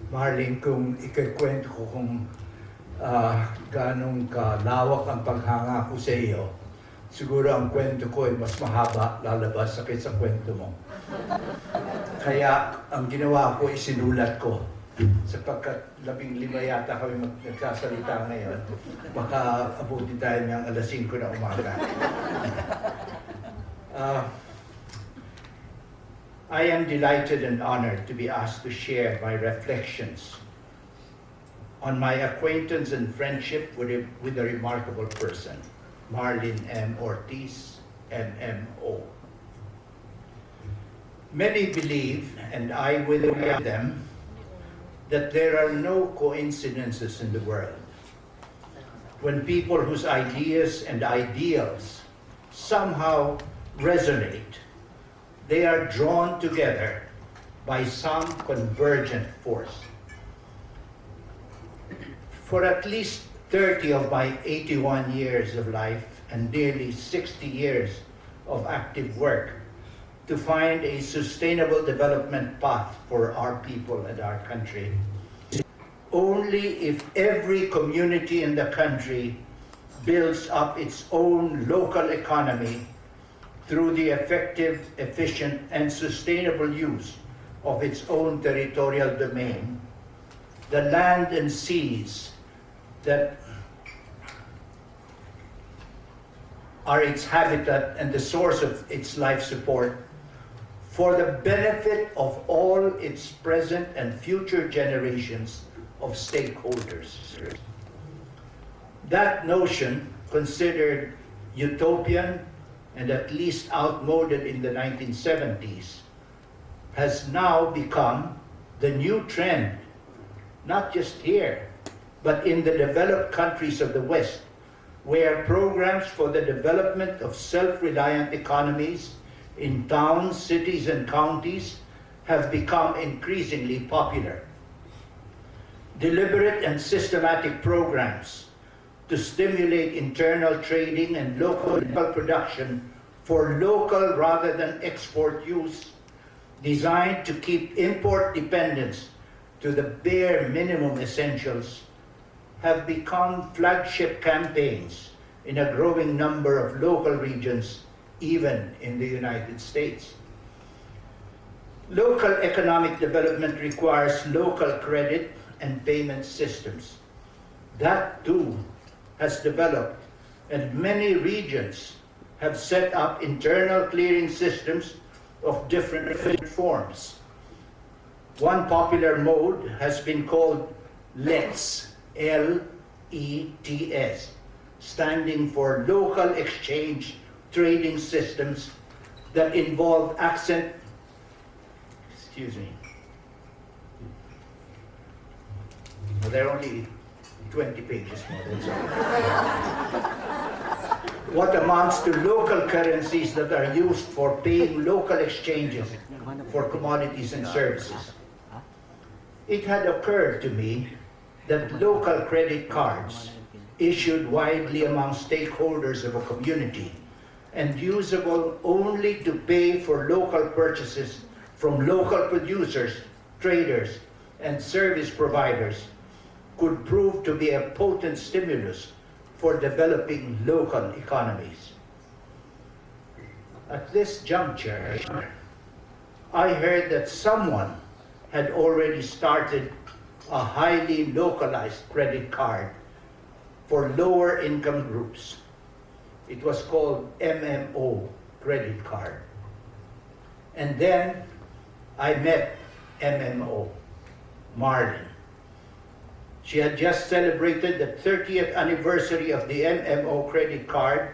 Marlene, kung ikikwento ko kung ganong kalawak ang paghanga ko sa iyo, siguro ang kwento ko ay mas mahaba lalabas sa kaysa kwento mo. Kaya ang ginawa ko, isinulat ko. Sapagkat 15 yata kami nagsasalita ngayon, baka abutin tayo ng alas 5 na umaga. I am delighted and honored to be asked to share my reflections on my acquaintance and friendship with a remarkable person, Marlene M. Ortiz, MMO. Many believe, and I with them, that there are no coincidences in the world. When people whose ideas and ideals somehow resonate, they are drawn together by some convergent force. For at least 30 of my 81 years of life and nearly 60 years of active work to find a sustainable development path for our people and our country, only if every community in the country builds up its own local economy through the effective, efficient, and sustainable use of its own territorial domain, the land and seas that are its habitat and the source of its life support, for the benefit of all its present and future generations of stakeholders. That notion, considered utopian and at least outmoded in the 1970s, has now become the new trend, not just here, but in the developed countries of the West, where programs for the development of self-reliant economies in towns, cities, and counties have become increasingly popular. Deliberate and systematic programs to stimulate internal trading and local production for local rather than export use, designed to keep import dependence to the bare minimum essentials, have become flagship campaigns in a growing number of local regions, even in the United States. Local economic development requires local credit and payment systems. That too has developed, and many regions have set up internal clearing systems of different forms. One popular mode has been called LETS, L-E-T-S, standing for Local Exchange Trading Systems that involve well, there are only 20 pages more than so. What amounts to local currencies that are used for paying local exchanges for commodities and services. It had occurred to me that local credit cards issued widely among stakeholders of a community and usable only to pay for local purchases from local producers, traders, and service providers could prove to be a potent stimulus for developing local economies. At this juncture, I heard that someone had already started a highly localized credit card for lower income groups. It was called MMO credit card. And then I met MMO, Marlene. She had just celebrated the 30th anniversary of the MMO credit card,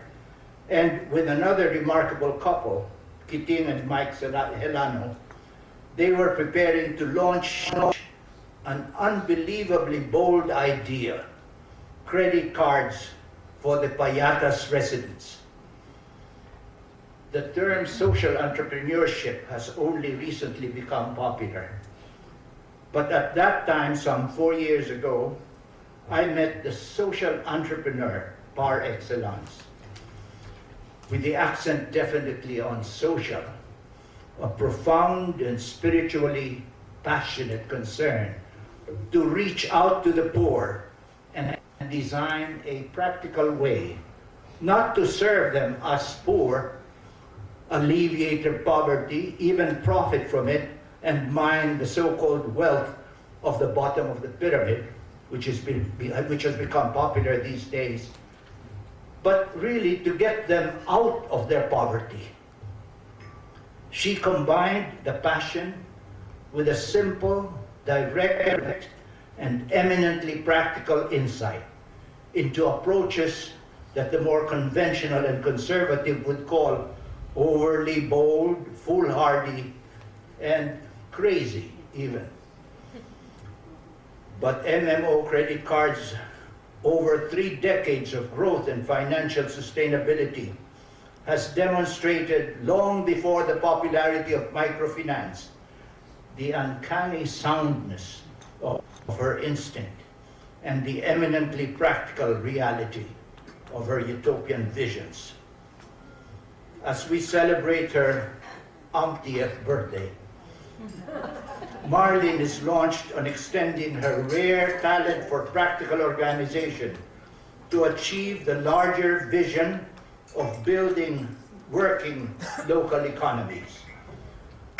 and with another remarkable couple, Kiting and Mike Helano, they were preparing to launch an unbelievably bold idea, credit cards for the Payatas residents. The term social entrepreneurship has only recently become popular. But at that time, some 4 years ago, I met the social entrepreneur par excellence, with the accent definitely on social, a profound and spiritually passionate concern to reach out to the poor and design a practical way not to serve them as poor, alleviate their poverty, even profit from it, and mine the so-called wealth of the bottom of the pyramid, which has become popular these days, but really to get them out of their poverty. She combined the passion with a simple, direct, and eminently practical insight into approaches that the more conventional and conservative would call overly bold, foolhardy, and crazy even. But MMO credit cards, over 3 decades of growth and financial sustainability, has demonstrated long before the popularity of microfinance the uncanny soundness of her instinct and the eminently practical reality of her utopian visions. As we celebrate her umptieth birthday, Marlene is launched on extending her rare talent for practical organization to achieve the larger vision of building working local economies.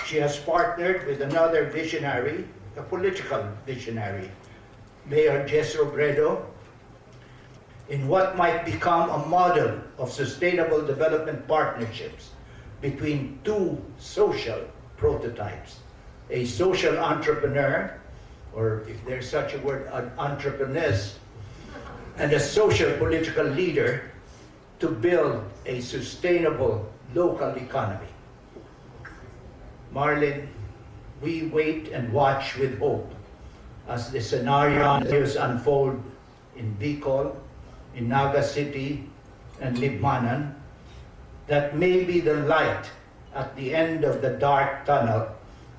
She has partnered with another visionary, a political visionary, Mayor Jess Robredo, in what might become a model of sustainable development partnerships between 2 social prototypes: a social entrepreneur, or if there's such a word, an entrepreneurs, and a social political leader to build a sustainable local economy. Marlene, we wait and watch with hope as the scenarios unfold in Bicol, in Naga City, and Libmanan, that may be the light at the end of the dark tunnel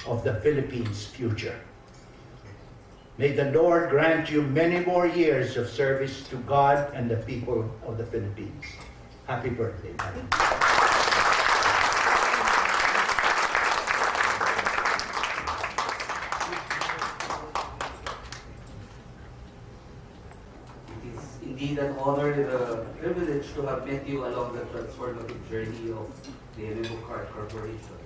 of the Philippines' future. May the Lord grant you many more years of service to God and the people of the Philippines. Happy birthday, Marlene. Indeed an honor and a privilege to have met you along the transformative journey of the MMO Card Corporation.